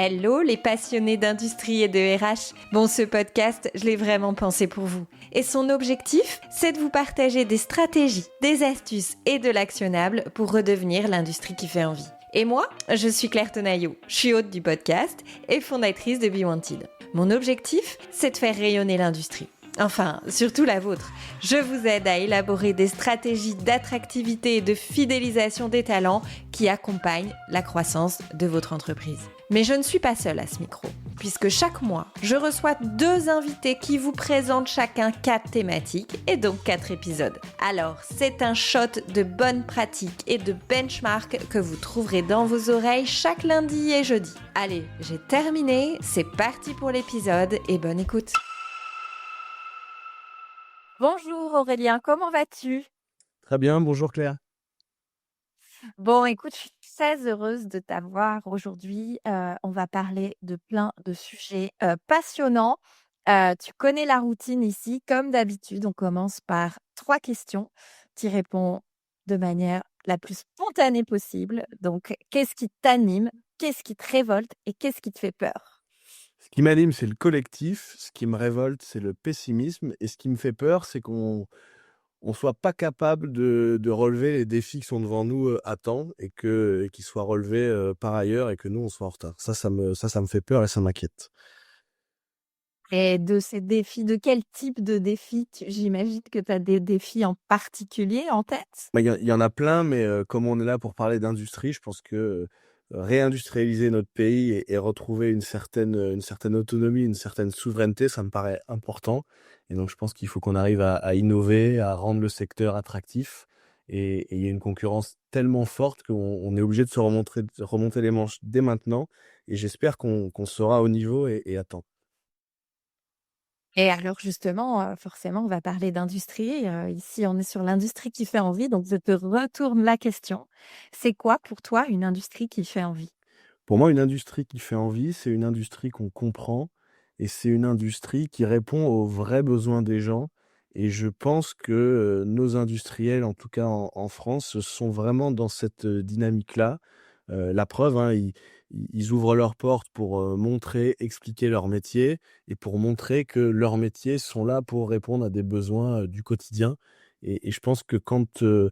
Hello les passionnés d'industrie et de RH. Bon, ce podcast, je l'ai vraiment pensé pour vous. Et son objectif, c'est de vous partager des stratégies, des astuces et de l'actionnable pour redevenir l'industrie qui fait envie. Et moi, je suis Claire Tonaillou, je suis hôte du podcast et fondatrice de Be Wanted. Mon objectif, c'est de faire rayonner l'industrie. Enfin, surtout la vôtre. Je vous aide à élaborer des stratégies d'attractivité et de fidélisation des talents qui accompagnent la croissance de votre entreprise. Mais je ne suis pas seule à ce micro, puisque chaque mois, je reçois 2 invités qui vous présentent chacun 4 thématiques et donc 4 épisodes. Alors, c'est un shot de bonnes pratiques et de benchmark que vous trouverez dans vos oreilles chaque lundi et jeudi. Allez, j'ai terminé, c'est parti pour l'épisode et bonne écoute. Bonjour Aurélien, comment vas-tu? Très bien, bonjour Claire. Bon, écoute, je suis très heureuse de t'avoir aujourd'hui. On va parler de plein de sujets passionnants. Tu connais la routine ici, comme d'habitude. On commence par 3 questions. Tu réponds de manière la plus spontanée possible. Donc, qu'est-ce qui t'anime? Qu'est-ce qui te révolte? Et qu'est-ce qui te fait peur? Ce qui m'anime, c'est le collectif. Ce qui me révolte, c'est le pessimisme. Et ce qui me fait peur, c'est qu'on ne soit pas capable de relever les défis qui sont devant nous à temps et qu'ils soient relevés par ailleurs et que nous, on soit en retard. Ça me fait peur et ça m'inquiète. Et de ces défis, de quel type de défis? J'imagine que tu as des défis en particulier en tête? Bah, il y en a plein, mais comme on est là pour parler d'industrie, je pense que réindustrialiser notre pays et retrouver une certaine autonomie, une certaine souveraineté, ça me paraît important. Et donc, je pense qu'il faut qu'on arrive à innover, à rendre le secteur attractif. Et il y a une concurrence tellement forte qu'on est obligé de remonter les manches dès maintenant. Et j'espère qu'on sera au niveau et à temps. Et alors justement, forcément, on va parler d'industrie. Ici, on est sur l'industrie qui fait envie, donc je te retourne la question. C'est quoi pour toi une industrie qui fait envie? Pour moi, une industrie qui fait envie, c'est une industrie qu'on comprend et c'est une industrie qui répond aux vrais besoins des gens. Et je pense que nos industriels, en tout cas en France, sont vraiment dans cette dynamique-là. La preuve, hein, ils ouvrent leurs portes pour montrer, expliquer leur métier et pour montrer que leurs métiers sont là pour répondre à des besoins du quotidien. Et je pense que quand tout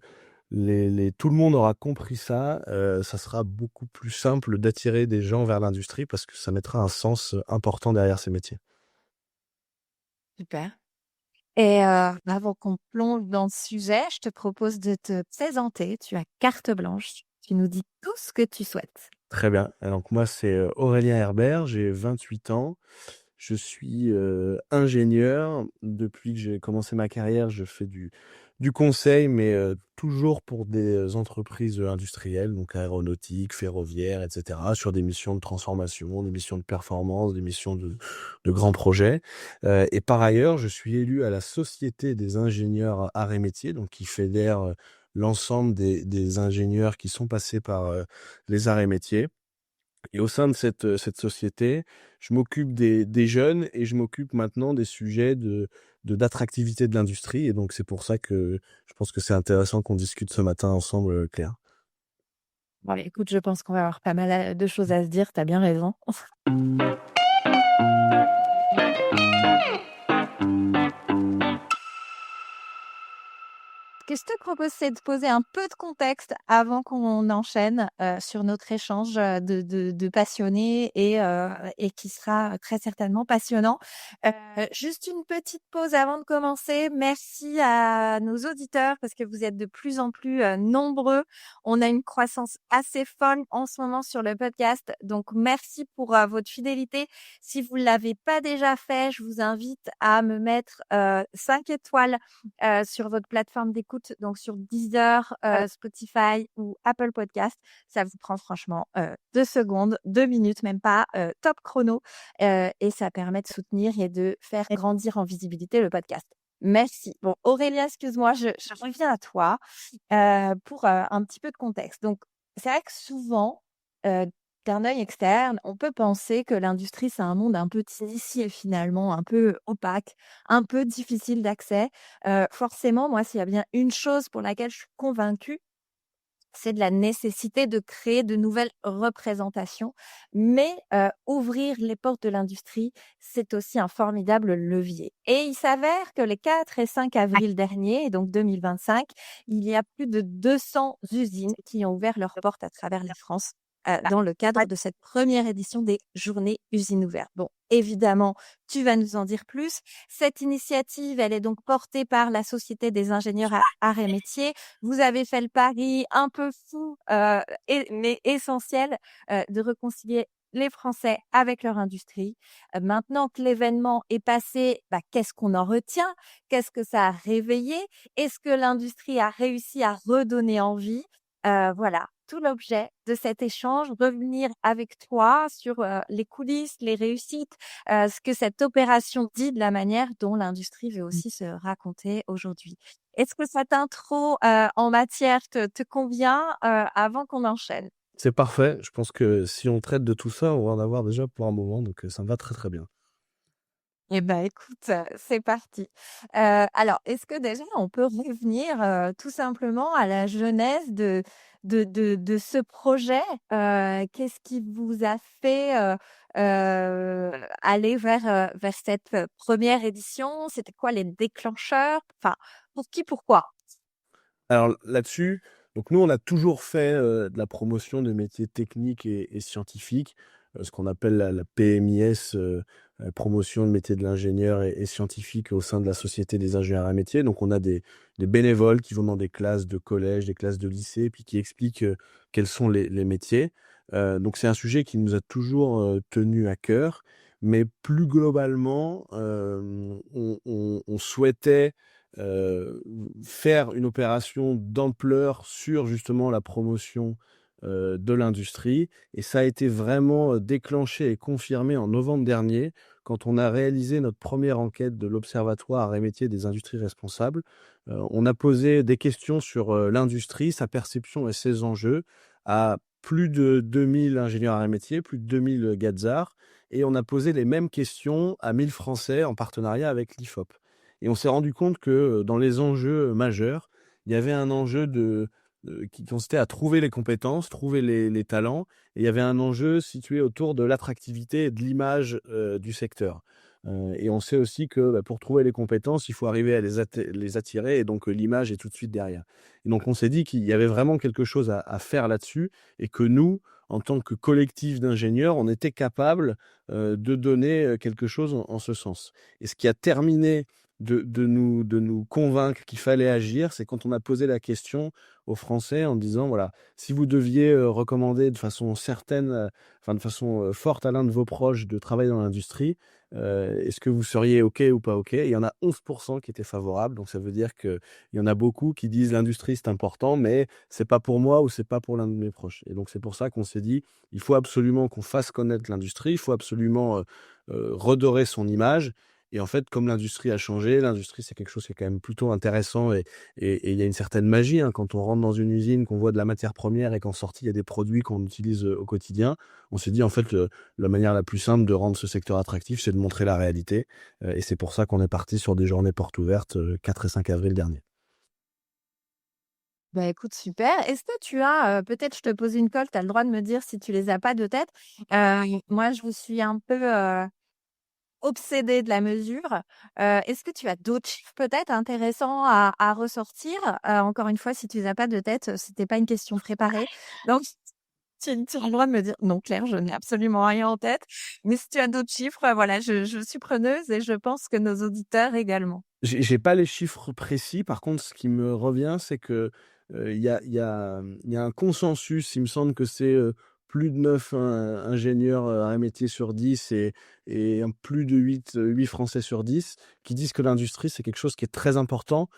le monde aura compris ça, ça sera beaucoup plus simple d'attirer des gens vers l'industrie parce que ça mettra un sens important derrière ces métiers. Super. Et avant qu'on plonge dans le sujet, je te propose de te présenter. Tu as carte blanche. Tu nous dis tout ce que tu souhaites. Très bien. Donc moi, c'est Aurélien Herbert, j'ai 28 ans. Je suis ingénieur. Depuis que j'ai commencé ma carrière, je fais du conseil, mais toujours pour des entreprises industrielles, donc aéronautiques, ferroviaires, etc., sur des missions de transformation, des missions de performance, des missions de grands projets. Et par ailleurs, je suis élu à la Société des ingénieurs arts et métiers, donc qui fédère l'ensemble des ingénieurs qui sont passés par les arts et métiers. Et au sein de cette société, je m'occupe des jeunes et je m'occupe maintenant des sujets d'attractivité de l'industrie. Et donc, c'est pour ça que je pense que c'est intéressant qu'on discute ce matin ensemble, Claire. Bon, écoute, je pense qu'on va avoir pas mal de choses à se dire. Tu as bien raison. Ce que je te propose, c'est de poser un peu de contexte avant qu'on enchaîne sur notre échange de passionnés et qui sera très certainement passionnant. Juste une petite pause avant de commencer. Merci à nos auditeurs parce que vous êtes de plus en plus nombreux. On a une croissance assez folle en ce moment sur le podcast. Donc, merci pour votre fidélité. Si vous ne l'avez pas déjà fait, je vous invite à me mettre 5 étoiles sur votre plateforme d'écoute, donc sur Deezer, Spotify ou Apple Podcast. Ça vous prend franchement 2 secondes, 2 minutes, même pas, top chrono. Et ça permet de soutenir et de faire grandir en visibilité le podcast. Merci. Bon, Aurélia, excuse-moi, je reviens à toi pour un petit peu de contexte. Donc, c'est vrai que souvent, d'un œil externe, on peut penser que l'industrie, c'est un monde un peu initié finalement, un peu opaque, un peu difficile d'accès. Forcément, moi, s'il y a bien une chose pour laquelle je suis convaincue, c'est de la nécessité de créer de nouvelles représentations. Mais ouvrir les portes de l'industrie, c'est aussi un formidable levier. Et il s'avère que les 4 et 5 avril dernier, donc 2025, il y a plus de 200 usines qui ont ouvert leurs portes à travers la France dans le cadre de cette première édition des Journées Usines ouvertes. Bon, évidemment, tu vas nous en dire plus. Cette initiative, elle est donc portée par la Société des ingénieurs à arts et métiers. Vous avez fait le pari un peu fou, mais essentiel, de réconcilier les Français avec leur industrie. Maintenant que l'événement est passé, qu'est-ce qu'on en retient? Qu'est-ce que ça a réveillé? Est-ce que l'industrie a réussi à redonner envie? Voilà, tout l'objet de cet échange, revenir avec toi sur les coulisses, les réussites, ce que cette opération dit de la manière dont l'industrie veut aussi se raconter aujourd'hui. Est-ce que cette intro en matière te convient avant qu'on enchaîne? C'est parfait. Je pense que si on traite de tout ça, on va en avoir déjà pour un moment, donc ça me va très, très bien. Eh ben, écoute, c'est parti. Alors, est-ce que déjà on peut revenir, tout simplement à la genèse de ce projet? Qu'est-ce qui vous a fait, aller vers cette, 1re édition? C'était quoi les déclencheurs? Enfin, pour qui, pourquoi? Alors là-dessus, donc nous, on a toujours fait, de la promotion de métiers techniques et scientifiques, ce qu'on appelle la PMIS, promotion de métiers de l'ingénieur et scientifique au sein de la Société des ingénieurs à métiers. Donc on a des bénévoles qui vont dans des classes de collège, des classes de lycée, puis qui expliquent, quels sont les métiers. Donc c'est un sujet qui nous a toujours, tenus à cœur, mais plus globalement, on souhaitait faire une opération d'ampleur sur justement la promotion de l'industrie. Et ça a été vraiment déclenché et confirmé en novembre dernier, quand on a réalisé notre première enquête de l'Observatoire Arts et métiers des industries responsables. On a posé des questions sur l'industrie, sa perception et ses enjeux à plus de 2000 ingénieurs arts et métiers, plus de 2000 Gadzards, et on a posé les mêmes questions à 1000 Français en partenariat avec l'IFOP. Et on s'est rendu compte que dans les enjeux majeurs, il y avait un enjeu qui consistait à trouver les compétences, trouver les talents, et il y avait un enjeu situé autour de l'attractivité et de l'image du secteur. Et on sait aussi que pour trouver les compétences, il faut arriver à les attirer, et donc l'image est tout de suite derrière. Et donc on s'est dit qu'il y avait vraiment quelque chose à faire là-dessus, et que nous, en tant que collectif d'ingénieurs, on était capable de donner quelque chose en ce sens. Et ce qui a terminé de nous convaincre qu'il fallait agir, c'est quand on a posé la question aux Français en disant, voilà, si vous deviez recommander de façon certaine, enfin de façon forte à l'un de vos proches de travailler dans l'industrie, est-ce que vous seriez OK ou pas OK? Et il y en a 11% qui étaient favorables, donc ça veut dire qu'il y en a beaucoup qui disent l'industrie c'est important, mais c'est pas pour moi ou c'est pas pour l'un de mes proches. Et donc c'est pour ça qu'on s'est dit, il faut absolument qu'on fasse connaître l'industrie, il faut absolument redorer son image. Et en fait, comme l'industrie a changé, l'industrie, c'est quelque chose qui est quand même plutôt intéressant, et il y a une certaine magie, hein, quand on rentre dans une usine, qu'on voit de la matière première et qu'en sortie, il y a des produits qu'on utilise au quotidien. On s'est dit, en fait, la manière la plus simple de rendre ce secteur attractif, c'est de montrer la réalité. Et c'est pour ça qu'on est parti sur des journées portes ouvertes 4 et 5 avril dernier. Bah, écoute, super. Est-ce que tu as, peut-être je te pose une colle, tu as le droit de me dire si tu les as pas de tête. Moi, je vous suis un peu, obsédée de la mesure. Est-ce que tu as d'autres chiffres peut-être intéressants à ressortir? Encore une fois, si tu les as pas de tête, c'était pas une question préparée. Donc tu as le droit de me dire: «Non Claire, je n'ai absolument rien en tête». Mais si tu as d'autres chiffres, voilà, je suis preneuse et je pense que nos auditeurs également. J'ai pas les chiffres précis. Par contre, ce qui me revient, c'est que, il y a un consensus. Il me semble que c'est, plus de 9 ingénieurs, à un métier sur 10, et plus de 8 Français sur 10 qui disent que l'industrie, c'est quelque chose qui est très important,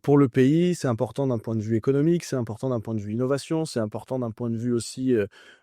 pour le pays. C'est important d'un point de vue économique, c'est important d'un point de vue innovation, c'est important d'un point de vue aussi,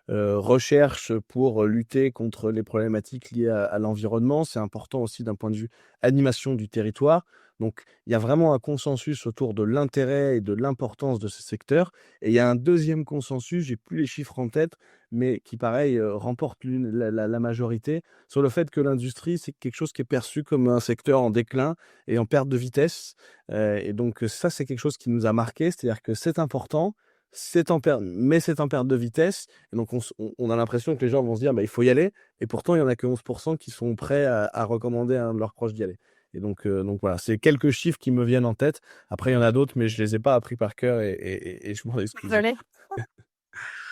recherche pour lutter contre les problématiques liées à l'environnement. C'est important aussi d'un point de vue animation du territoire. Donc, il y a vraiment un consensus autour de l'intérêt et de l'importance de ce secteur. Et il y a un deuxième consensus, j'ai plus les chiffres en tête, mais qui, pareil, remporte la majorité, sur le fait que l'industrie, c'est quelque chose qui est perçu comme un secteur en déclin et en perte de vitesse. Et donc, ça, c'est quelque chose qui nous a marqué, c'est-à-dire que c'est important, c'est en perte de vitesse. Et donc, on a l'impression que les gens vont se dire, bah, il faut y aller. Et pourtant, il y en a que 11% qui sont prêts à recommander à un de leurs proches d'y aller. Et donc voilà, c'est quelques chiffres qui me viennent en tête. Après, il y en a d'autres, mais je les ai pas appris par cœur et je m'en excuse. Désolée.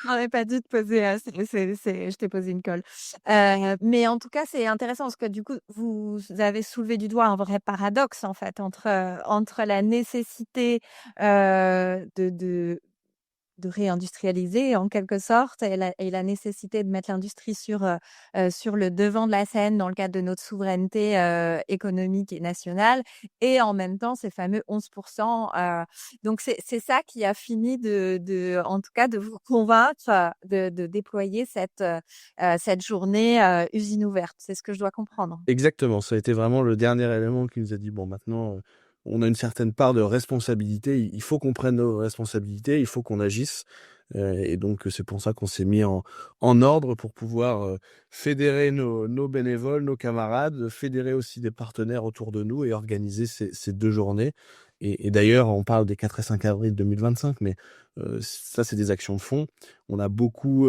On n'aurait pas dû te poser, je t'ai posé une colle. Mais en tout cas, c'est intéressant parce que du coup, vous avez soulevé du doigt un vrai paradoxe en fait entre la nécessité de réindustrialiser en quelque sorte et la nécessité de mettre l'industrie sur le devant de la scène dans le cadre de notre souveraineté économique et nationale et en même temps ces fameux 11%. Donc c'est ça qui a fini en tout cas de vous convaincre de déployer cette journée usine ouverte. C'est ce que je dois comprendre. Exactement, ça a été vraiment le dernier élément qui nous a dit, bon, maintenant, on a une certaine part de responsabilité, il faut qu'on prenne nos responsabilités, il faut qu'on agisse. Et donc, c'est pour ça qu'on s'est mis en ordre pour pouvoir fédérer nos bénévoles, nos camarades, fédérer aussi des partenaires autour de nous et organiser ces 2 journées. Et d'ailleurs, on parle des 4 et 5 avril 2025, mais ça, c'est des actions de fond. On a beaucoup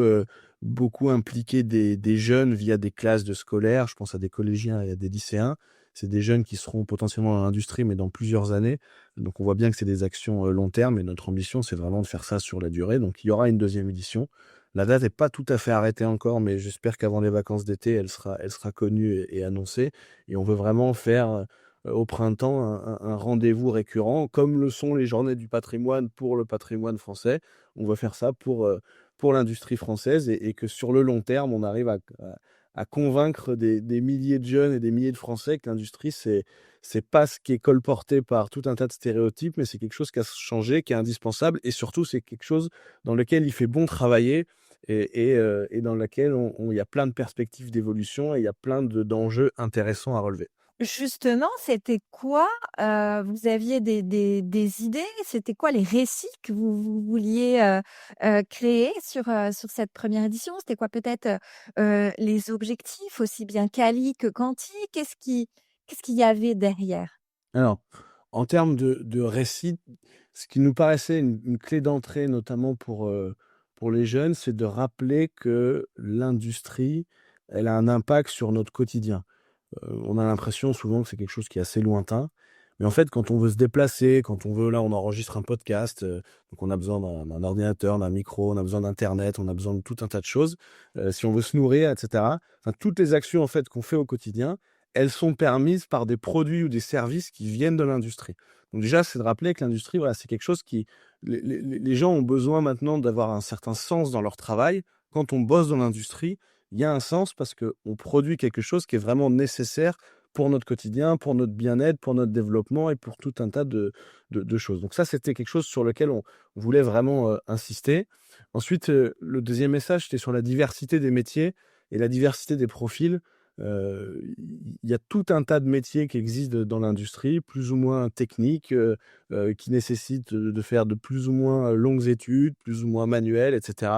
impliqué des jeunes via des classes de scolaires. Je pense à des collégiens et à des lycéens. C'est des jeunes qui seront potentiellement dans l'industrie, mais dans plusieurs années. Donc on voit bien que c'est des actions long terme et notre ambition, c'est vraiment de faire ça sur la durée. Donc il y aura une deuxième édition. La date n'est pas tout à fait arrêtée encore, mais j'espère qu'avant les vacances d'été, elle sera connue et annoncée. Et on veut vraiment faire au printemps un rendez-vous récurrent, comme le sont les journées du patrimoine pour le patrimoine français. On veut faire ça pour l'industrie française et que sur le long terme, on arrive à convaincre des milliers de jeunes et des milliers de Français que l'industrie, c'est pas ce qui est colporté par tout un tas de stéréotypes, mais c'est quelque chose qui a changé, qui est indispensable et surtout, c'est quelque chose dans lequel il fait bon travailler et dans lequel il y a plein de perspectives d'évolution et il y a plein d'enjeux intéressants à relever. Justement, c'était quoi, vous aviez des idées? C'était quoi les récits que vous vouliez, créer sur cette première édition? C'était quoi peut-être, les objectifs aussi bien quali que quanti? Qu'est-ce qu'il y avait derrière? Alors, en termes de récit, ce qui nous paraissait une clé d'entrée, notamment pour les jeunes, c'est de rappeler que l'industrie, elle a un impact sur notre quotidien. On a l'impression souvent que c'est quelque chose qui est assez lointain, mais en fait, quand on veut se déplacer, quand on veut là, on enregistre un podcast, donc on a besoin d'un ordinateur, d'un micro, on a besoin d'internet, on a besoin de tout un tas de choses. Si on veut se nourrir et cetera, enfin, toutes les actions, en fait, qu'on fait au quotidien, elles sont permises par des produits ou des services qui viennent de l'industrie. Donc déjà, c'est de rappeler que l'industrie, voilà, c'est quelque chose qui les gens ont besoin maintenant d'avoir un certain sens dans leur travail. Quand on bosse dans l'industrie, il y a un sens parce qu'on produit quelque chose qui est vraiment nécessaire pour notre quotidien, pour notre bien-être, pour notre développement et pour tout un tas de choses. Donc ça, c'était quelque chose sur lequel on voulait vraiment insister. Ensuite, le deuxième message, c'était sur la diversité des métiers et la diversité des profils. Il y a tout un tas de métiers qui existent dans l'industrie, plus ou moins techniques, qui nécessitent de faire de plus ou moins longues études, plus ou moins manuelles, etc.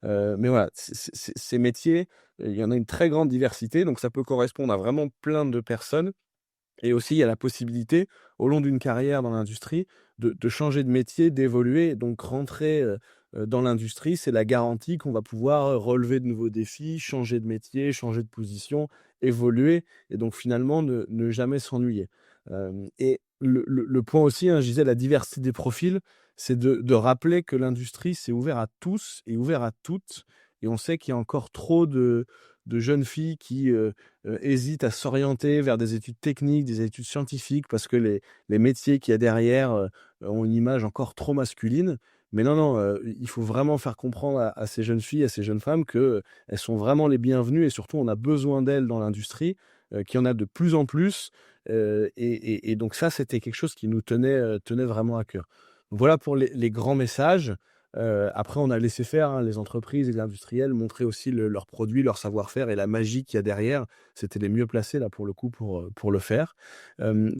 Mais voilà, ces métiers, il y en a une très grande diversité, donc ça peut correspondre à vraiment plein de personnes. Et aussi, il y a la possibilité, au long d'une carrière dans l'industrie, de changer de métier, d'évoluer. Donc rentrer dans l'industrie, c'est la garantie qu'on va pouvoir relever de nouveaux défis, changer de métier, changer de position, évoluer, et donc finalement ne jamais s'ennuyer. Et le point aussi, hein, je disais, la diversité des profils, c'est de rappeler que l'industrie, c'est ouvert à tous et ouvert à toutes. Et on sait qu'il y a encore trop de jeunes filles qui hésitent à s'orienter vers des études techniques, des études scientifiques, parce que les métiers qu'il y a derrière ont une image encore trop masculine. Mais non, non, il faut vraiment faire comprendre à ces jeunes filles, à ces jeunes femmes qu'elles sont vraiment les bienvenues et surtout on a besoin d'elles dans l'industrie, qu'il y en a de plus en plus. Et donc ça, c'était quelque chose qui nous tenait vraiment à cœur. Voilà pour les grands messages. Après, on a laissé faire, hein, les entreprises et les industriels montrer aussi leurs produits, leur savoir-faire et la magie qu'il y a derrière. C'était les mieux placés, là, pour le coup, pour le faire.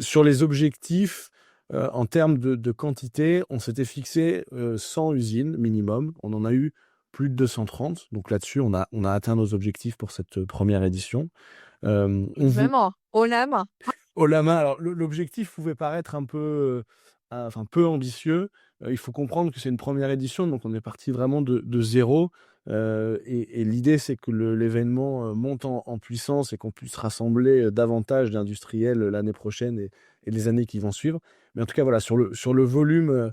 Sur les objectifs, en termes de quantité, on s'était fixé 100 usines minimum. On en a eu plus de 230. Donc là-dessus, on a atteint nos objectifs pour cette première édition. On vou Vraiment, haut la main. Oh la main, alors l'objectif pouvait paraître un peu, enfin peu ambitieux, il faut comprendre que c'est une première édition, donc on est parti vraiment de 0, et l'idée, c'est que l'événement, monte en puissance et qu'on puisse rassembler, davantage d'industriels, l'année prochaine et les années qui vont suivre. Mais en tout cas, voilà, sur le volume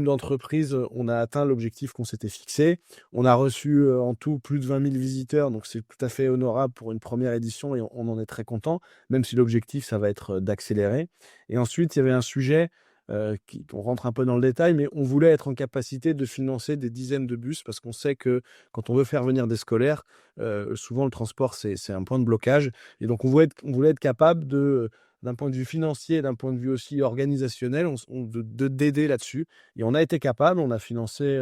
d'entreprises, on a atteint l'objectif qu'on s'était fixé. On a reçu, en tout plus de 20 000 visiteurs, donc c'est tout à fait honorable pour une première édition et on en est très content, même si l'objectif, ça va être, d'accélérer. Et ensuite, il y avait un sujet, on rentre un peu dans le détail, mais on voulait être en capacité de financer des dizaines de bus parce qu'on sait que quand on veut faire venir des scolaires, souvent le transport, c'est un point de blocage. Et donc on voulait être capable d'un point de vue financier, d'un point de vue aussi organisationnel, d'aider là-dessus. Et on a été capable, on a financé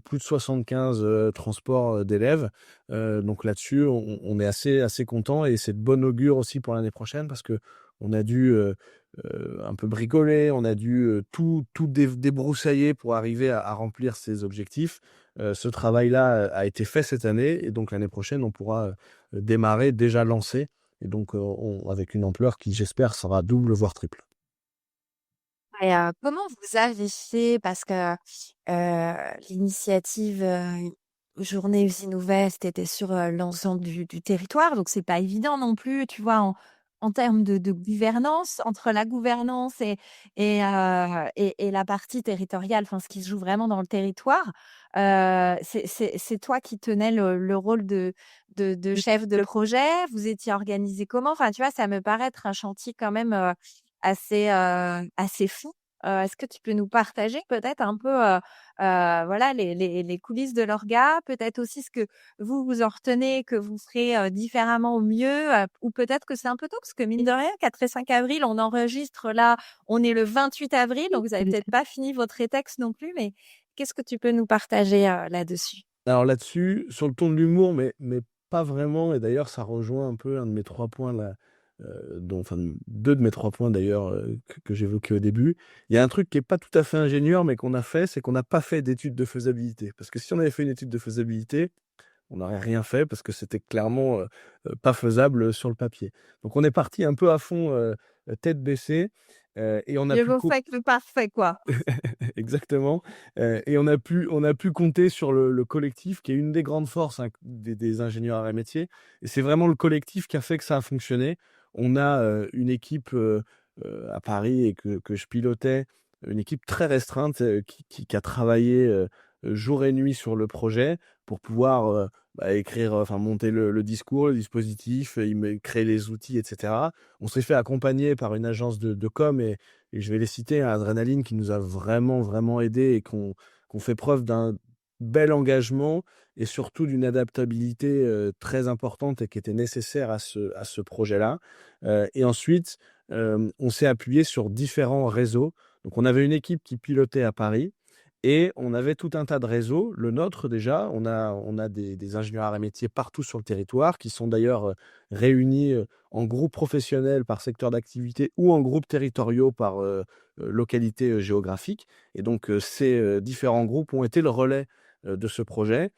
plus de 75 transports d'élèves. Donc là-dessus, on est assez content et c'est de bon augure aussi pour l'année prochaine parce que on a dû un peu bricoler, on a dû tout débroussailler pour arriver à remplir ces objectifs. Ce travail-là a été fait cette année et donc l'année prochaine, on pourra démarrer déjà lancé et donc avec une ampleur qui, j'espère, sera double, voire triple. Et comment vous avez fait? Parce que l'initiative Journée Usine Ouverte était sur l'ensemble du territoire, donc c'est pas évident non plus, tu vois, en termes de gouvernance, entre la gouvernance et la partie territoriale, enfin ce qui se joue vraiment dans le territoire. C'est toi qui tenais le rôle de chef de projet. Vous étiez organisé comment? Enfin, tu vois, ça me paraît être un chantier quand même assez fou. Est-ce que tu peux nous partager peut-être un peu, voilà les coulisses de l'orga? Peut-être aussi ce que vous en retenez, que vous ferez, différemment au mieux, ou peut-être que c'est un peu tôt? Parce que mine de rien, 4 et 5 avril, on enregistre là, on est le 28 avril, donc vous avez peut-être pas fini votre rétexte non plus, mais qu'est-ce que tu peux nous partager, là-dessus? Alors là-dessus, sur le ton de l'humour, mais pas vraiment. Et d'ailleurs, ça rejoint un peu un de mes 3 points là, enfin 2 de mes 3 points d'ailleurs, que j'évoquais au début. Il y a un truc qui est pas tout à fait ingénieur, mais qu'on a fait, c'est qu'on n'a pas fait d'étude de faisabilité. Parce que si on avait fait une étude de faisabilité, on n'aurait rien fait parce que c'était clairement, pas faisable, sur le papier. Donc on est parti un peu à fond, tête baissée, et on a Mieux pu vaut fait que parfait, quoi. exactement, et on a pu compter sur le collectif qui est une des grandes forces, hein, des ingénieurs arts et métiers et c'est vraiment le collectif qui a fait que ça a fonctionné. On a, une équipe, à Paris et que je pilotais, une équipe très restreinte, qui a travaillé, jour et nuit sur le projet pour pouvoir, écrire, enfin monter le discours, le dispositif, créer les outils et cetera. On s'est fait accompagner par une agence de com et je vais les citer, hein, Adrenaline qui nous a vraiment, vraiment aidés et qu'on fait preuve d'un bel engagement et surtout d'une adaptabilité, très importante et qui était nécessaire à ce projet-là. Et ensuite, on s'est appuyé sur différents réseaux. Donc on avait une équipe qui pilotait à Paris et on avait tout un tas de réseaux. Le nôtre déjà, on a des ingénieurs arts et métiers partout sur le territoire qui sont d'ailleurs, réunis, en groupes professionnels par secteur d'activité ou en groupes territoriaux par, localité, géographique et donc ces, différents groupes ont été le relais, de ce projet,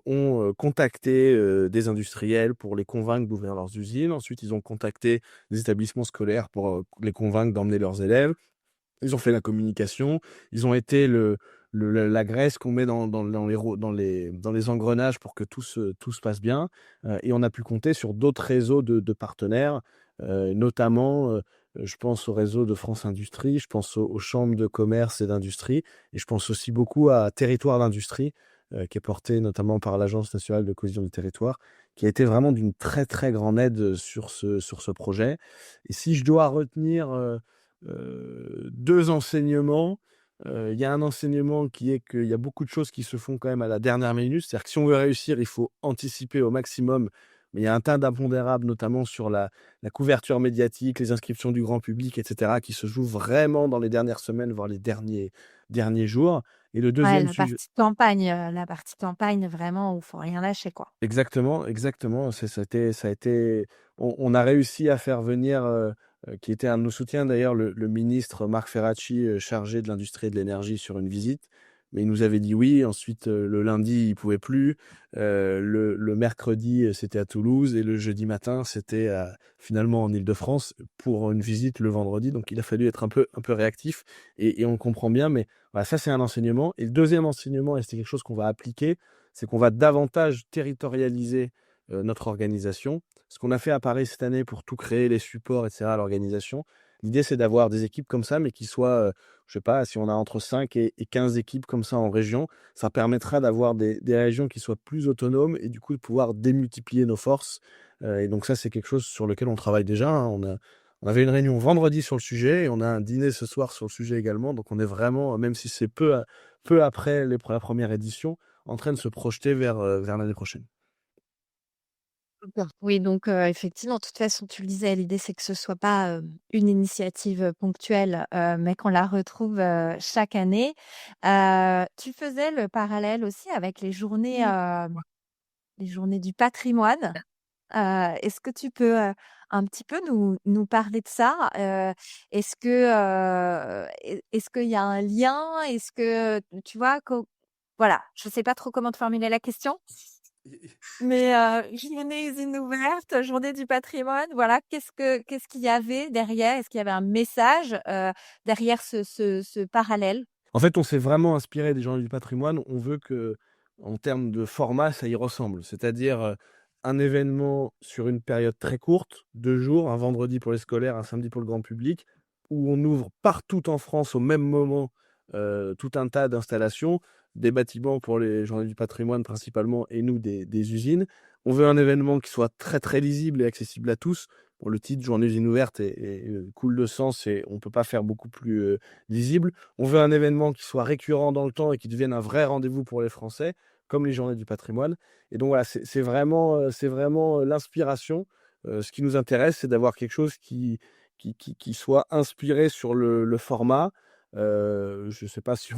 ont, contacté, des industriels pour les convaincre d'ouvrir leurs usines. Ensuite, ils ont contacté des établissements scolaires pour, les convaincre d'emmener leurs élèves. Ils ont fait la communication, ils ont été la graisse qu'on met dans les engrenages pour que tout se passe bien, et on a pu compter sur d'autres réseaux de partenaires, notamment, je pense au réseau de France Industrie, je pense aux chambres de commerce et d'industrie et je pense aussi beaucoup à Territoire d'industrie, qui est porté notamment par l'Agence nationale de cohésion du territoire, qui a été vraiment d'une très, très grande aide, sur ce projet et si je dois retenir, 2 enseignements. Il y a un enseignement qui est qu'il y a beaucoup de choses qui se font quand même à la dernière minute. C'est-à-dire que si on veut réussir, il faut anticiper au maximum. Mais il y a un tas d'impondérables, notamment sur la couverture médiatique, les inscriptions du grand public, et cetera, qui se jouent vraiment dans les dernières semaines, voire les derniers jours. Et le Ouais, deuxième sujet. la partie campagne vraiment où faut rien lâcher, quoi. Exactement, exactement. Ça a été on a réussi à faire venir, qui était un de nos soutiens d'ailleurs, le ministre Marc Ferracci, chargé de l'industrie et de l'énergie sur une visite. mais il nous avait dit oui. Ensuite, le lundi, il pouvait plus. Le mercredi, c'était à Toulouse et le jeudi matin, c'était finalement en Île-de-France pour une visite le vendredi. Donc, il a fallu être un peu réactif et on le comprend bien. Mais voilà, ça, c'est un enseignement. Et le deuxième enseignement, et c'est quelque chose qu'on va appliquer, c'est qu'on va davantage territorialiser notre organisation. Ce qu'on a fait à Paris cette année pour tout créer, les supports, etc., l'organisation. L'idée, c'est d'avoir des équipes comme ça, mais qui soient, je sais pas, si on a entre 5 et 15 équipes comme ça en région, ça permettra d'avoir des régions qui soient plus autonomes et du coup de pouvoir démultiplier nos forces. Et donc ça, c'est quelque chose sur lequel on travaille déjà, hein. On avait une réunion vendredi sur le sujet et on a un dîner ce soir sur le sujet également. Donc on est vraiment, même si c'est peu après la première édition, en train de se projeter vers l'année prochaine. D'accord. Oui, donc effectivement, de toute façon, tu le disais, l'idée, c'est que ce soit pas, une initiative, ponctuelle, mais qu'on la retrouve, chaque année. Tu faisais le parallèle aussi avec les journées du patrimoine. Est-ce que tu peux, un petit peu nous parler de ça? Est-ce que, est-ce qu'il y a un lien? Est-ce que, tu vois, voilà, je sais pas trop comment te formuler la question. Mais journée usine ouverte, journée du patrimoine, voilà, qu'est-ce qu'il y avait derrière? Est-ce qu'il y avait un message, derrière ce parallèle? En fait, on s'est vraiment inspiré des Journées du patrimoine. On veut que, en termes de format, ça y ressemble. C'est-à-dire, un événement sur une période très courte, 2 jours, un vendredi pour les scolaires, un samedi pour le grand public, où on ouvre partout en France au même moment, tout un tas d'installations, des bâtiments pour les Journées du patrimoine principalement et nous des usines. On veut un événement qui soit très, très lisible et accessible à tous. Bon, le titre Journée usine ouverte coule de sens et on peut pas faire beaucoup plus, lisible. On veut un événement qui soit récurrent dans le temps et qui devienne un vrai rendez-vous pour les Français, comme les Journées du patrimoine. Et donc voilà, c'est vraiment l'inspiration. Ce qui nous intéresse, c'est d'avoir quelque chose qui soit inspiré sur le format. Je ne sais pas si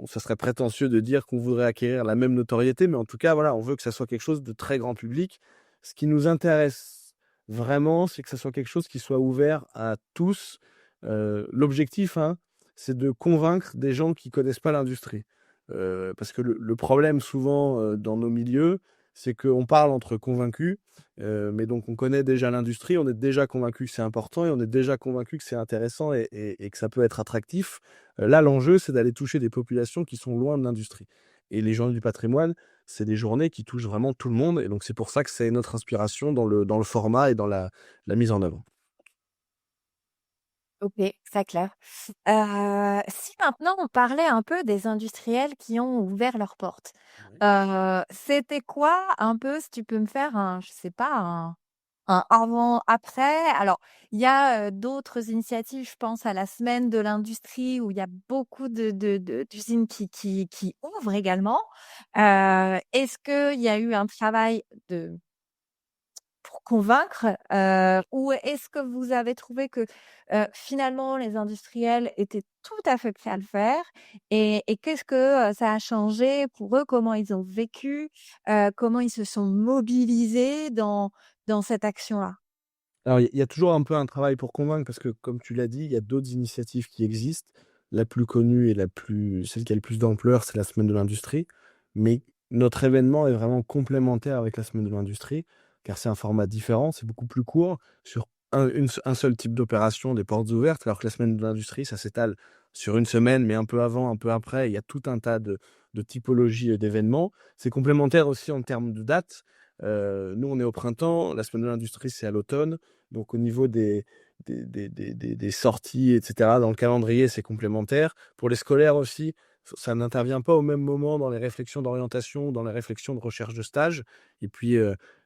ça serait prétentieux de dire qu'on voudrait acquérir la même notoriété, mais en tout cas, voilà, on veut que ça soit quelque chose de très grand public. Ce qui nous intéresse vraiment, c'est que ça soit quelque chose qui soit ouvert à tous. L'objectif, hein, c'est de convaincre des gens qui connaissent pas l'industrie. Parce que le problème souvent, dans nos milieux, c'est qu'on parle entre convaincus, mais donc on connaît déjà l'industrie, on est déjà convaincu que c'est important et on est déjà convaincu que c'est intéressant et que ça peut être attractif. Là, l'enjeu, c'est d'aller toucher des populations qui sont loin de l'industrie. Et les Journées du patrimoine, c'est des journées qui touchent vraiment tout le monde et donc c'est pour ça que c'est notre inspiration dans le format et dans la mise en œuvre. OK, très clair. Si maintenant on parlait un peu des industriels qui ont ouvert leurs portes, Oui. c'était quoi un peu, si tu peux me faire je sais pas, un avant-après? Alors, il y a, d'autres initiatives, je pense à la semaine de l'industrie où il y a beaucoup d'usines qui ouvrent également. Est-ce qu'il y a eu un travail pour convaincre, ou est-ce que vous avez trouvé que, finalement les industriels étaient tout à fait prêts à le faire? Et qu'est-ce que, ça a changé pour eux? Comment ils ont vécu? Comment ils se sont mobilisés dans cette action-là? Alors, il y a toujours un peu un travail pour convaincre parce que, comme tu l'as dit, il y a d'autres initiatives qui existent. La plus connue et celle qui a le plus d'ampleur, c'est la Semaine de l'Industrie. Mais notre événement est vraiment complémentaire avec la Semaine de l'Industrie, car c'est un format différent, c'est beaucoup plus court, sur un seul type d'opération, des portes ouvertes, alors que la Semaine de l'Industrie, ça s'étale sur une semaine, mais un peu avant, un peu après. Il y a tout un tas de typologies d'événements. C'est complémentaire aussi en termes de dates. Nous, on est au printemps, la Semaine de l'Industrie, c'est à l'automne. Donc au niveau des sorties et cetera, dans le calendrier, c'est complémentaire. Pour les scolaires aussi, ça n'intervient pas au même moment dans les réflexions d'orientation, dans les réflexions de recherche de stage. Et puis,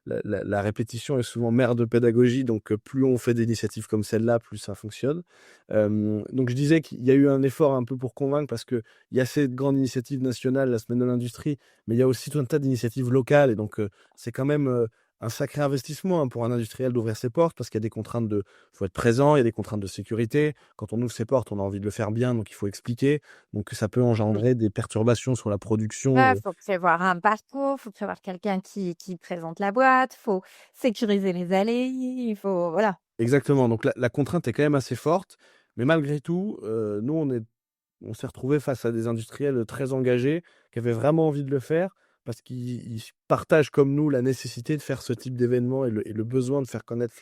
la répétition est souvent mère de pédagogie, donc plus on fait d'initiatives comme celle-là, plus ça fonctionne. Donc je disais qu'il y a eu un effort un peu pour convaincre parce qu'il y a cette grande initiative nationale, la Semaine de l'Industrie, mais il y a aussi tout un tas d'initiatives locales et donc c'est quand même, un sacré investissement, hein, pour un industriel d'ouvrir ses portes parce qu'il y a des contraintes faut être présent, il y a des contraintes de sécurité. Quand on ouvre ses portes, on a envie de le faire bien, donc il faut expliquer. Donc ça peut Oui. engendrer des perturbations sur la production. Ouais, faut prévoir un parcours, faut prévoir quelqu'un qui présente la boîte, faut sécuriser les allées, il faut voilà. Exactement, donc la contrainte est quand même assez forte, mais malgré tout, nous on s'est retrouvé face à des industriels très engagés, qui avaient vraiment envie de le faire, parce qu'ils partagent comme nous la nécessité de faire ce type d'événement et le besoin de faire connaître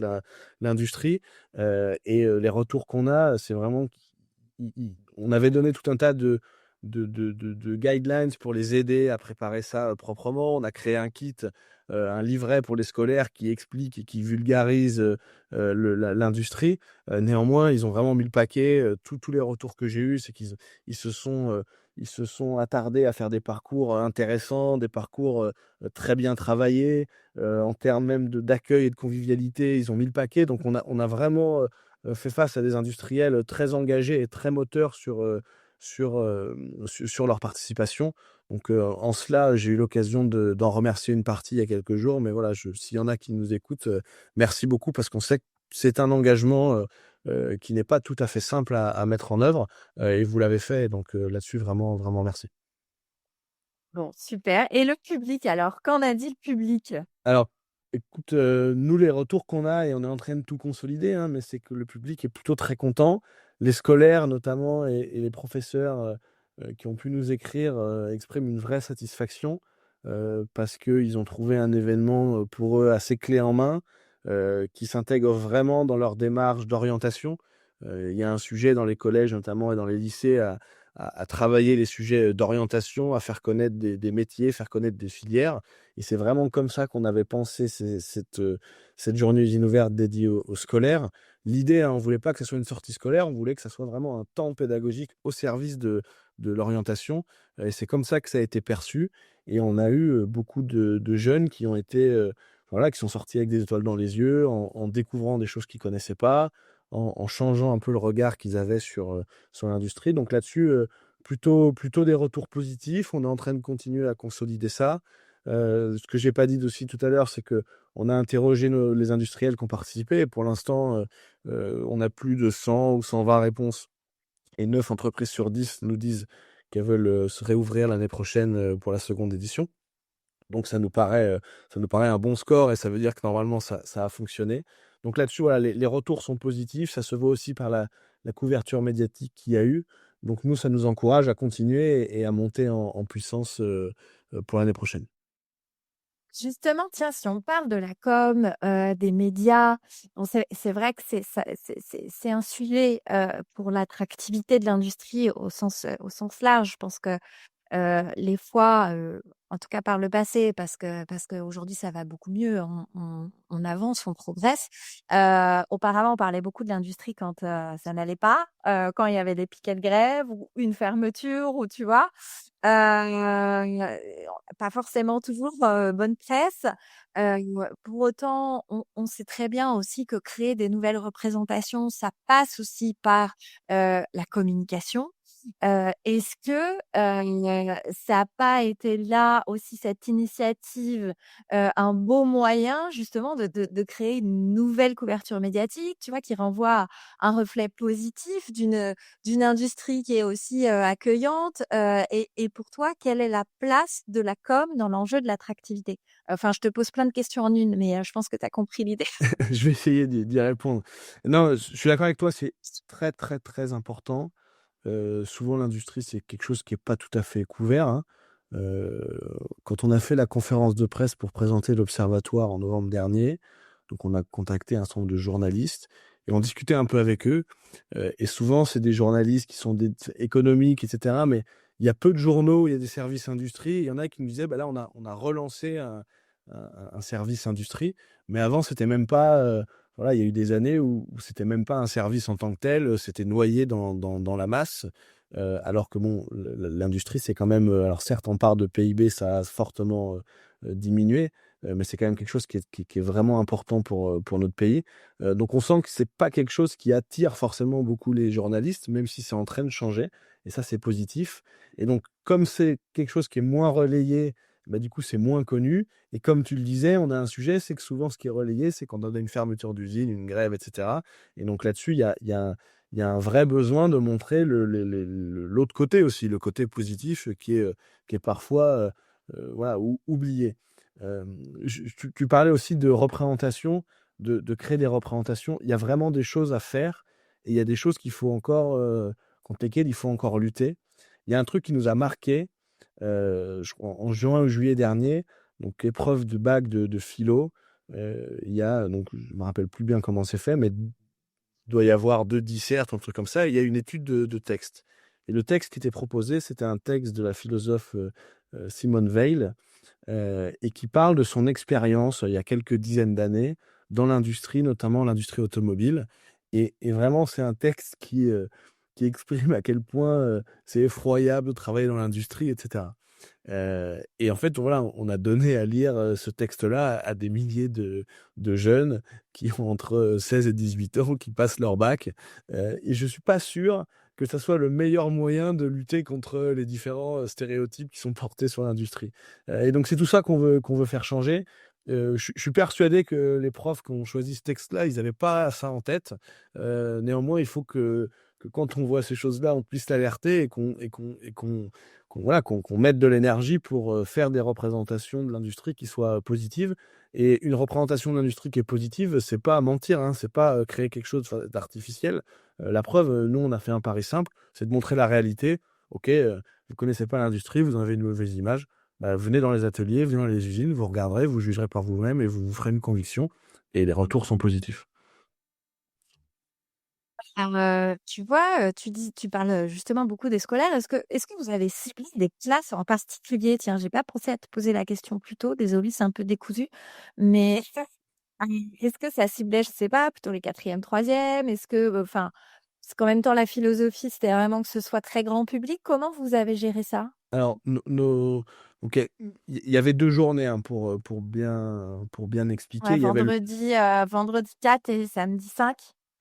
l'industrie. Les retours qu'on a, c'est vraiment on avait donné tout un tas de guidelines pour les aider à préparer ça proprement. On a créé un kit, un livret pour les scolaires qui explique et qui vulgarise l'industrie. Néanmoins, ils ont vraiment mis le paquet. Tous les retours que j'ai eus, c'est ils se sont, euh, ils se sont attardés à faire des parcours intéressants, des parcours très bien travaillés. En termes même d'accueil et de convivialité, ils ont mis le paquet. Donc on a vraiment fait face à des industriels très engagés et très moteurs sur leur participation. Donc en cela, j'ai eu l'occasion d'en remercier une partie il y a quelques jours. Mais voilà, s'il y en a qui nous écoutent, merci beaucoup parce qu'on sait que c'est un engagement qui n'est pas tout à fait simple à mettre en œuvre. Et vous l'avez fait. Donc là-dessus, vraiment, vraiment merci. Bon, super. Et le public alors? Qu'en a dit le public? Alors, écoute, nous, les retours qu'on a et on est en train de tout consolider, hein, mais c'est que le public est plutôt très content. Les scolaires notamment et les professeurs, qui ont pu nous écrire, expriment une vraie satisfaction, parce qu'ils ont trouvé un événement, pour eux assez clé en main, qui s'intègre vraiment dans leur démarche d'orientation. Il y a un sujet dans les collèges notamment et dans les lycées à travailler les sujets, d'orientation, à faire connaître des métiers, faire connaître des filières. Et c'est vraiment comme ça qu'on avait pensé cette journée usine ouverte dédiée aux scolaires. L'idée, hein, on ne voulait pas que ce soit une sortie scolaire, on voulait que ça soit vraiment un temps pédagogique au service de l'orientation. Et c'est comme ça que ça a été perçu. Et on a eu beaucoup de jeunes qui ont été, voilà, qui sont sortis avec des étoiles dans les yeux, en découvrant des choses qu'ils ne connaissaient pas, en changeant un peu le regard qu'ils avaient sur l'industrie. Donc là-dessus, plutôt des retours positifs. On est en train de continuer à consolider ça. Ce que j'ai pas dit aussi tout à l'heure, c'est que on a interrogé les industriels qui ont participé. Et pour l'instant, on a plus de 100 ou 120 réponses. Et 9 entreprises sur 10 nous disent qu'elles veulent se réouvrir l'année prochaine pour la seconde édition. Donc ça nous paraît un bon score et ça veut dire que normalement ça a fonctionné. Donc là-dessus, voilà, les retours sont positifs. Ça se voit aussi par la couverture médiatique qu'il y a eu. Donc nous, ça nous encourage à continuer et à monter en puissance pour l'année prochaine. Justement, tiens, si on parle de la com, des médias, bon, c'est vrai que c'est un sujet, pour l'attractivité de l'industrie au sens large. Je pense que les fois, en tout cas par le passé, parce qu'aujourd'hui ça va beaucoup mieux, on avance, on progresse. Auparavant, on parlait beaucoup de l'industrie quand ça n'allait pas, quand il y avait des piquets de grève ou une fermeture, ou tu vois, pas forcément toujours bonne presse. Pour autant, on sait très bien aussi que créer des nouvelles représentations, ça passe aussi par la communication. Est-ce que, ça a pas été là aussi cette initiative, un beau moyen justement de créer une nouvelle couverture médiatique, tu vois? Qui renvoie à un reflet positif d'une industrie qui est aussi, accueillante, et pour toi, quelle est la place de la com dans l'enjeu de l'attractivité? Enfin, je te pose plein de questions en une, mais, je pense que tu as compris l'idée. Je vais essayer d'y répondre. Non, je suis d'accord avec toi, c'est très, très, très important. Souvent l'industrie, c'est quelque chose qui est pas tout à fait couvert, hein. Heu, Quand on a fait la conférence de presse pour présenter l'observatoire en novembre dernier, donc on a contacté un certain nombre de journalistes et on discutait un peu avec eux, et souvent c'est des journalistes qui sont économiques et cetera, mais il y a peu de journaux où il y a des services industrie. Il y en a qui nous disaient: «Bah, là on a relancé un service industrie», mais avant c'était même pas, voilà, il y a eu des années où c'était même pas un service en tant que tel, c'était noyé dans la masse, alors que bon, l'industrie, c'est quand même, alors certes, en part de PIB, ça a fortement, diminué, mais c'est quand même quelque chose qui est vraiment important pour notre pays. Donc on sent que c'est pas quelque chose qui attire forcément beaucoup les journalistes, même si c'est en train de changer et ça, c'est positif. Et donc comme c'est quelque chose qui est moins relayé, bah, du coup, c'est moins connu. Et comme tu le disais, on a un sujet, c'est que souvent ce qui est relayé, c'est quand on a une fermeture d'usine, une grève, et cetera. Et donc là-dessus, il y a un vrai besoin de montrer l'autre côté aussi, le côté positif qui est parfois voilà, oublié. Tu parlais aussi de représentation, de créer des représentations. Il y a vraiment des choses à faire et il y a des choses qu'il faut encore contre lesquels il faut encore lutter. Il y a un truc qui nous a marqué en juin ou juillet dernier, donc épreuve de bac de philo. Il y a, donc je me rappelle plus bien comment c'est fait, mais il doit y avoir 2 dissertes, un truc comme ça. Il y a une étude de texte. Et le texte qui était proposé, c'était un texte de la philosophe Simone Weil, et qui parle de son expérience il y a quelques dizaines d'années dans l'industrie, notamment l'industrie automobile. Et vraiment, c'est un texte qui exprime à quel point c'est effroyable de travailler dans l'industrie, etc. Et en fait, voilà, on a donné à lire ce texte-là à des milliers de jeunes qui ont entre 16 et 18 ans, qui passent leur bac. Et je suis pas sûr que ça soit le meilleur moyen de lutter contre les différents stéréotypes qui sont portés sur l'industrie. Et donc, c'est tout ça qu'on veut faire changer. Je suis persuadé que les profs qui ont choisi ce texte-là, ils n'avaient pas ça en tête. Néanmoins, il faut que quand on voit ces choses-là, on puisse l'alerter et qu'on mette de l'énergie pour faire des représentations de l'industrie qui soient positives. Et une représentation de l'industrie qui est positive, c'est pas mentir, hein, c'est pas créer quelque chose d'artificiel. La preuve, nous, on a fait un pari simple, c'est de montrer la réalité. Ok, vous connaissez pas l'industrie, vous en avez une mauvaise image. Bah, venez dans les ateliers, venez dans les usines, vous regarderez, vous jugerez par vous-même et vous vous ferez une conviction. Et les retours sont positifs. Alors, tu vois, tu parles, justement beaucoup des scolaires. Est-ce que vous avez ciblé des classes en particulier? Tiens, j'ai pas pensé à te poser la question plus tôt. Désolée, c'est un peu décousu. Mais est-ce que ça ciblait, je sais pas, plutôt les 4e, 3e? Est-ce que, enfin, parce qu'en même temps, la philosophie, c'était vraiment que ce soit très grand public. Comment vous avez géré ça? Alors, ok, il y avait 2 journées, hein, pour bien expliquer. Ouais, Il y avait vendredi 4 et samedi 5.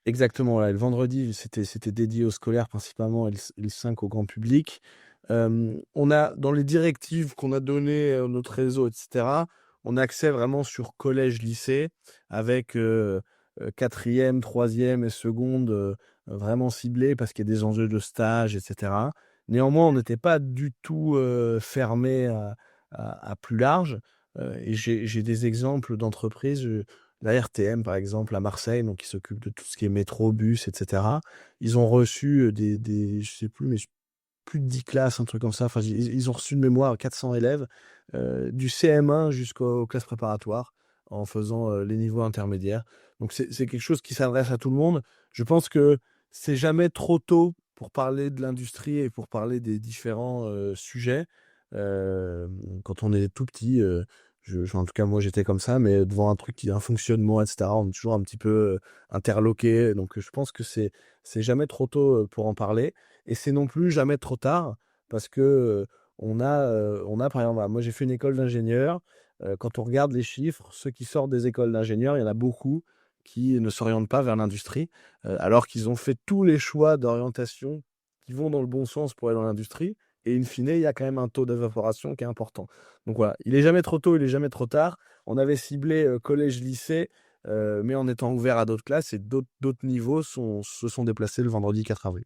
exactement, ouais, le vendredi, c'était dédié aux scolaires principalement et le 5 au grand public. On a dans les directives qu'on a données à notre réseau, et cetera, on a accès vraiment sur collège, lycée avec 4e, 3e et seconde vraiment ciblés parce qu'il y a des enjeux de stage, et cetera. Néanmoins, on n'était pas du tout fermé à plus large. Et j'ai des exemples d'entreprises. La RTM, par exemple, à Marseille, donc qui s'occupe de tout ce qui est métro, bus, et cetera. Ils ont reçu je sais plus, mais plus de 10 classes, un truc comme ça. Enfin, ils ont reçu de mémoire 400 élèves, du CM1 jusqu'aux classes préparatoires, en faisant les niveaux intermédiaires. Donc c'est quelque chose qui s'adresse à tout le monde. Je pense que c'est jamais trop tôt pour parler de l'industrie et pour parler des différents sujets. Quand on est tout petit, en tout cas, moi, j'étais comme ça, mais devant un truc qui a un fonctionnement, etc., on est toujours un petit peu interloqué. Donc, je pense que c'est jamais trop tôt pour en parler. Et c'est non plus jamais trop tard parce que on a, par exemple, voilà, moi, j'ai fait une école d'ingénieur. Quand on regarde les chiffres, ceux qui sortent des écoles d'ingénieurs, il y en a beaucoup qui ne s'orientent pas vers l'industrie, alors qu'ils ont fait tous les choix d'orientation qui vont dans le bon sens pour aller dans l'industrie. Et in fine, il y a quand même un taux d'évaporation qui est important. Donc voilà, il est jamais trop tôt, il est jamais trop tard. On avait ciblé collège-lycée, mais en étant ouvert à d'autres classes et d'autres niveaux se sont déplacés le vendredi 4 avril.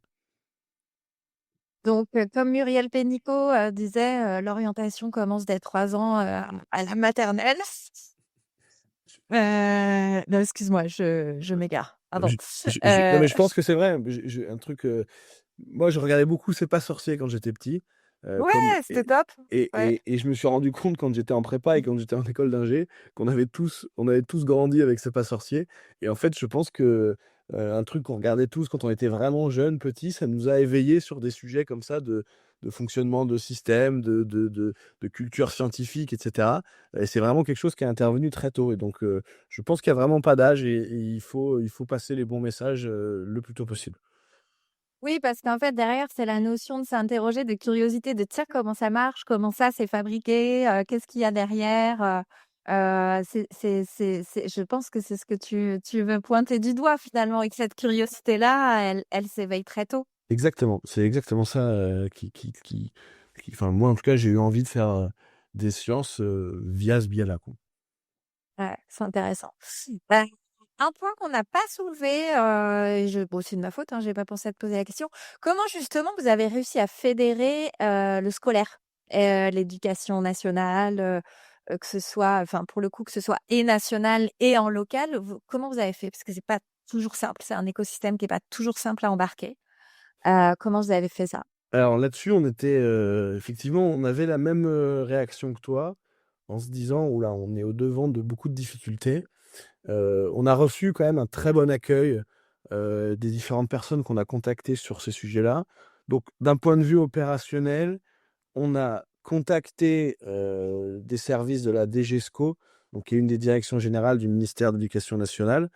Donc, comme Muriel Pénicaud, disait, l'orientation commence dès 3 ans, à la maternelle. Non, excuse-moi, je m'égare. Pardon. Non, Heu, mais je pense que c'est vrai. Un truc, moi, je regardais beaucoup C'est pas sorcier quand j'étais petit, comme ouais, c'était top. Ouais. et je me suis rendu compte quand j'étais en prépa et quand j'étais en école d'ingé qu'on avait tous grandi avec C'est pas sorcier. Et en fait, je pense que un truc qu'on regardait tous quand on était vraiment jeunes, petits, ça nous a éveillés sur des sujets comme ça de fonctionnement de système, de culture scientifique, et cetera. Et c'est vraiment quelque chose qui est intervenu très tôt. Et donc, je pense qu'il y a vraiment pas d'âge et il faut passer les bons messages le plus tôt possible. Oui, parce qu'en fait, derrière, c'est la notion de s'interroger, de curiosité, de tiens, comment ça marche, comment ça c'est fabriqué, qu'est-ce qu'il y a derrière. Je pense que c'est ce que tu veux pointer du doigt finalement, et que cette curiosité-là, elle s'éveille très tôt. Exactement, c'est exactement ça enfin, moi en tout cas, j'ai eu envie de faire des sciences via ce biais-là, quoi. Ouais, c'est intéressant. Un point qu'on n'a pas soulevé, bon, c'est de ma faute, hein, j'ai pas pensé à te poser la question. Comment justement vous avez réussi à fédérer le scolaire, l'éducation nationale, que ce soit, enfin pour le coup, que ce soit et national et en local, comment vous avez fait? Parce que c'est pas toujours simple, c'est un écosystème qui est pas toujours simple à embarquer. Comment vous avez fait ça? Alors là-dessus, on était effectivement, on avait la même réaction que toi, en se disant, oula, on est au devant de beaucoup de difficultés. On a reçu quand même un très bon accueil des différentes personnes qu'on a contactées sur ces sujets-là. Donc, d'un point de vue opérationnel, on a contacté des services de la DGESCO, donc qui est une des directions générales du ministère de l'Éducation nationale,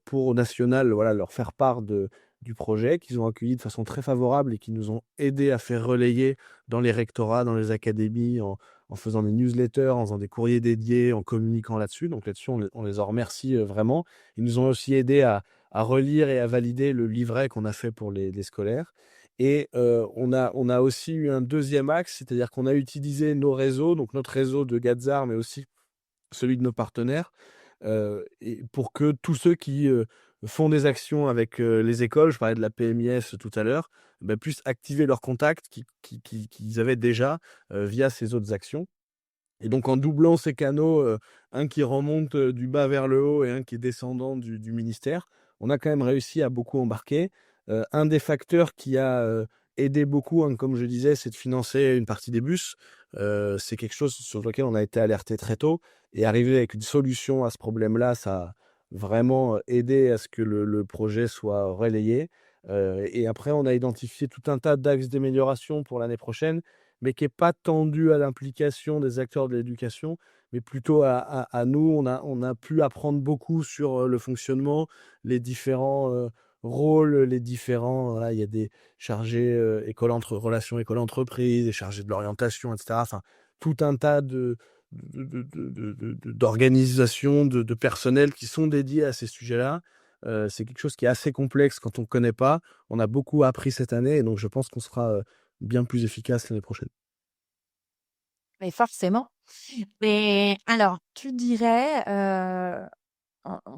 pour au national, voilà, leur faire part du projet, qu'ils ont accueilli de façon très favorable et qui nous ont aidés à faire relayer dans les rectorats, dans les académies, en faisant des newsletters, en faisant des courriers dédiés, en communiquant là-dessus. Donc là-dessus, on les en remercie vraiment. Ils nous ont aussi aidés à relire et à valider le livret qu'on a fait pour les scolaires. Et on a aussi eu un deuxième axe, c'est-à-dire qu'on a utilisé nos réseaux, donc notre réseau de Gadzar, mais aussi celui de nos partenaires, et pour que tous ceux qui font des actions avec les écoles, je parlais de la PMIS tout à l'heure, bah, puissent activer leurs contacts qu'ils avaient déjà via ces autres actions. Et donc en doublant ces canaux, un qui remonte du bas vers le haut et un qui est descendant du ministère, on a quand même réussi à beaucoup embarquer. Un des facteurs qui a aidé beaucoup, hein, comme je disais, c'est de financer une partie des bus. C'est quelque chose sur lequel on a été alerté très tôt. Et arriver avec une solution à ce problème-là, ça a vraiment aidé à ce que le projet soit relayé. Et après, on a identifié tout un tas d'axes d'amélioration pour l'année prochaine, mais qui est pas tendu à l'implication des acteurs de l'éducation, mais plutôt à nous. On a pu apprendre beaucoup sur le fonctionnement, les différents rôles, les différents. Voilà, il y a des chargés relations école-entreprise, des chargés de l'orientation, etc. Enfin, tout un tas d'organisations, de personnels qui sont dédiés à ces sujets-là. C'est quelque chose qui est assez complexe quand on ne connaît pas. On a beaucoup appris cette année et donc je pense qu'on sera bien plus efficace l'année prochaine. Mais forcément. Mais alors, tu dirais,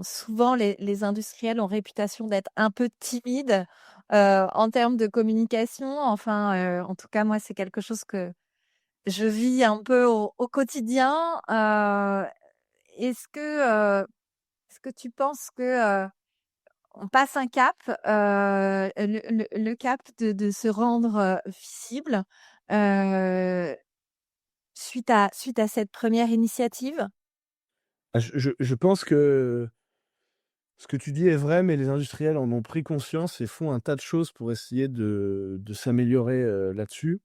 souvent les industriels ont réputation d'être un peu timides en termes de communication. Enfin, en tout cas, moi, c'est quelque chose que je vis un peu au quotidien. Est-ce que, est-ce que tu penses que on passe un cap, le cap de se rendre visible euh, suite à cette première initiative? Ah, je pense que ce que tu dis est vrai, mais les industriels en ont pris conscience et font un tas de choses pour essayer de s'améliorer là-dessus.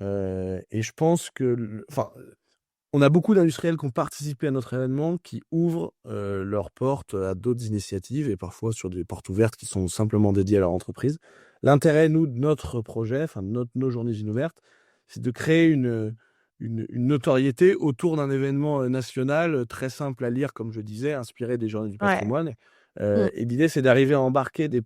Et je pense que, enfin, on a beaucoup d'industriels qui ont participé à notre événement, qui ouvrent leurs portes à d'autres initiatives et parfois sur des portes ouvertes qui sont simplement dédiées à leur entreprise. L'intérêt, nous, de notre projet, enfin de nos journées inouvertes, c'est de créer une notoriété autour d'un événement national très simple à lire, comme je disais, inspiré des Journées du Ouais. patrimoine. Mm. Et l'idée, c'est d'arriver à embarquer des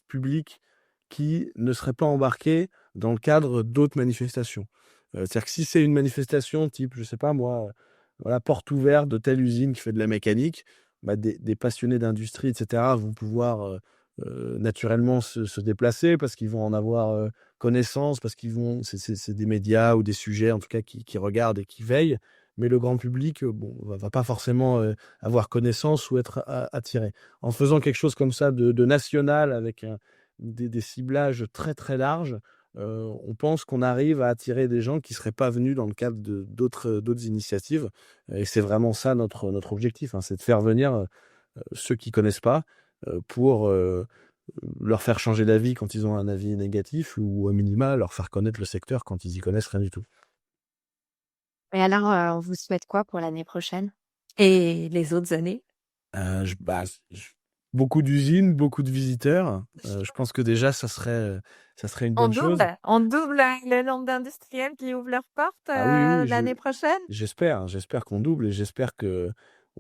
publics qui ne seraient pas embarqués dans le cadre d'autres manifestations. C'est-à-dire que si c'est une manifestation type, je sais pas moi, voilà, porte ouverte de telle usine qui fait de la mécanique, bah, des passionnés d'industrie, et cetera, vont pouvoir naturellement se déplacer parce qu'ils vont en avoir connaissance, parce qu'ils vont, c'est des médias ou des sujets en tout cas qui regardent et qui veillent. Mais le grand public, bon, va pas forcément avoir connaissance ou être attiré. En faisant quelque chose comme ça de national avec des ciblages très très larges, on pense qu'on arrive à attirer des gens qui ne seraient pas venus dans le cadre d'autres initiatives. Et c'est vraiment ça notre objectif, hein, c'est de faire venir ceux qui ne connaissent pas pour leur faire changer d'avis quand ils ont un avis négatif ou au minima leur faire connaître le secteur quand ils y connaissent rien du tout. Et alors, on vous souhaite quoi pour l'année prochaine? Et les autres années? Bah, beaucoup d'usines, beaucoup de visiteurs. Je pense que déjà, ça serait une bonne chose. On double le nombre d'industriels qui ouvrent leurs portes Ah oui, oui, l'année prochaine? j'espère qu'on double et j'espère que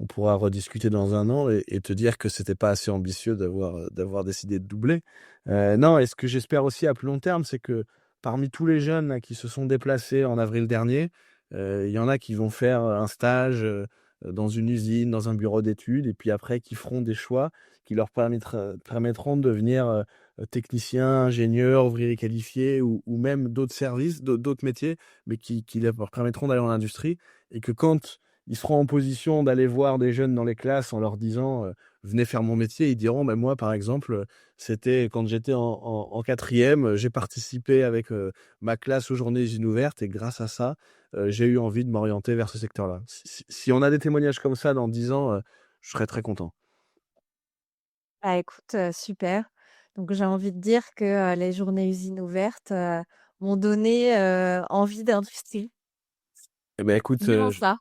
on pourra rediscuter dans un an et te dire que c'était pas assez ambitieux d'avoir décidé de doubler. Non, et ce que j'espère aussi à plus long terme, c'est que parmi tous les jeunes là, qui se sont déplacés en avril dernier, il y en a qui vont faire un stage dans une usine, dans un bureau d'études, et puis après qui feront des choix qui leur permettront de devenir techniciens, ingénieurs, ouvriers qualifiés ou même d'autres services, d'autres métiers mais qui leur permettront d'aller en industrie et que quand ils seront en position d'aller voir des jeunes dans les classes en leur disant venez faire mon métier. Ils diront moi, par exemple, c'était quand j'étais en quatrième, j'ai participé avec ma classe aux journées usines ouvertes et grâce à ça, j'ai eu envie de m'orienter vers ce secteur-là. Si on a des témoignages comme ça dans 10 ans, je serais très content. Bah, écoute, super. Donc j'ai envie de dire que, les journées usines ouvertes, m'ont donné, envie d'industrie. Eh ben, écoute, Vraiment ça.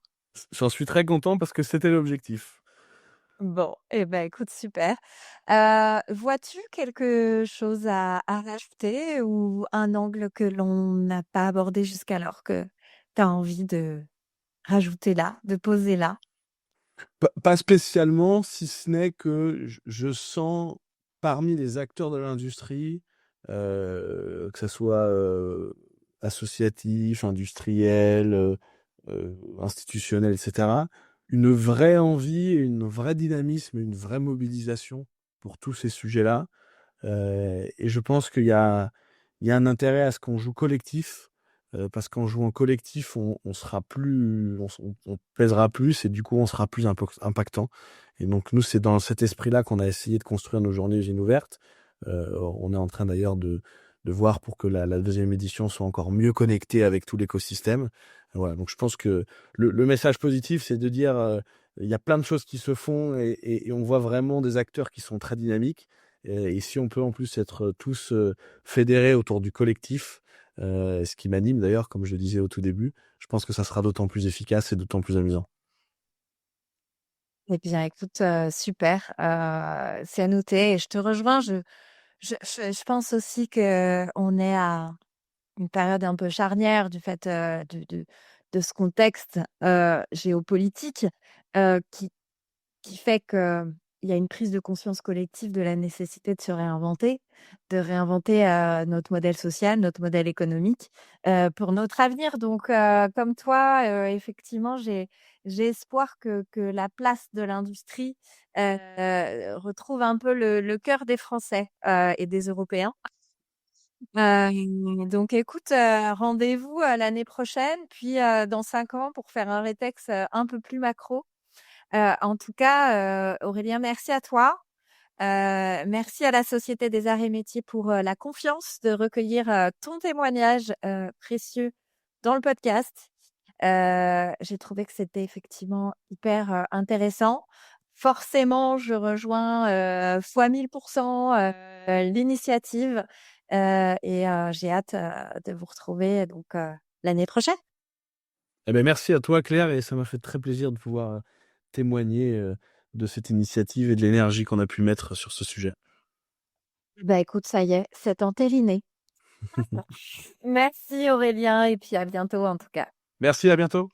j'en suis très content parce que c'était l'objectif. Bon et ben, écoute, super. Vois-tu quelque chose à rajouter ou un angle que l'on n'a pas abordé jusqu'alors que tu as envie de rajouter là, de poser là? Pas spécialement, si ce n'est que je sens parmi les acteurs de l'industrie, que ça soit, associatif, industriel, institutionnel et cetera, une vraie envie, une vraie dynamisme, une vraie mobilisation pour tous ces sujets-là. Et je pense qu'il y a un intérêt à ce qu'on joue collectif, parce qu'en jouant collectif, on sera plus on pèsera plus et du coup, on sera plus impactant. Et donc nous, c'est dans cet esprit-là qu'on a essayé de construire nos journées usines ouvertes. On est en train d'ailleurs de voir pour que la 2e édition soit encore mieux connectée avec tout l'écosystème. Voilà, donc je pense que le message positif, c'est de dire, il y a plein de choses qui se font et on voit vraiment des acteurs qui sont très dynamiques. Et si on peut en plus être tous fédérés autour du collectif, ce qui m'anime d'ailleurs, comme je le disais au tout début, je pense que ça sera d'autant plus efficace et d'autant plus amusant. Eh bien, écoute, super, c'est à noter et je te rejoins. Je pense aussi qu'on est à une période un peu charnière du fait, de ce contexte, géopolitique, qui fait qu'il y a une prise de conscience collective de la nécessité de se réinventer, de réinventer, notre modèle social, notre modèle économique, pour notre avenir. Donc, comme toi, effectivement, j'ai espoir que la place de l'industrie, retrouve un peu le cœur des Français, et des Européens. Donc écoute, rendez-vous, l'année prochaine, puis, dans 5 ans pour faire un rétex, un peu plus macro. En tout cas, Aurélien, merci à toi. Merci à la Société des Arts et Métiers pour, la confiance de recueillir, ton témoignage, précieux dans le podcast. J'ai trouvé que c'était effectivement hyper, intéressant. Forcément, je rejoins, fois 1000 l'initiative, j'ai hâte, de vous retrouver donc, l'année prochaine. Eh ben, merci à toi Claire et ça m'a fait très plaisir de pouvoir, témoigner, de cette initiative et de l'énergie qu'on a pu mettre sur ce sujet. Bah, écoute, ça y est, c'est entériné. Merci Aurélien et puis à bientôt en tout cas. Merci, à bientôt.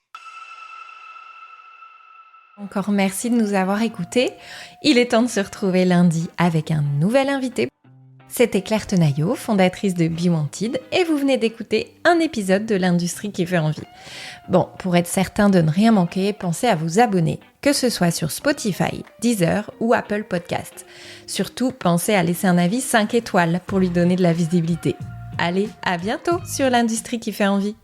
Encore merci de nous avoir écoutés. Il est temps de se retrouver lundi avec un nouvel invité. C'était Claire Tenaillot, fondatrice de Be Wanted, et vous venez d'écouter un épisode de l'industrie qui fait envie. Bon, pour être certain de ne rien manquer, pensez à vous abonner, que ce soit sur Spotify, Deezer ou Apple Podcast. Surtout, pensez à laisser un avis 5 étoiles pour lui donner de la visibilité. Allez, à bientôt sur l'industrie qui fait envie.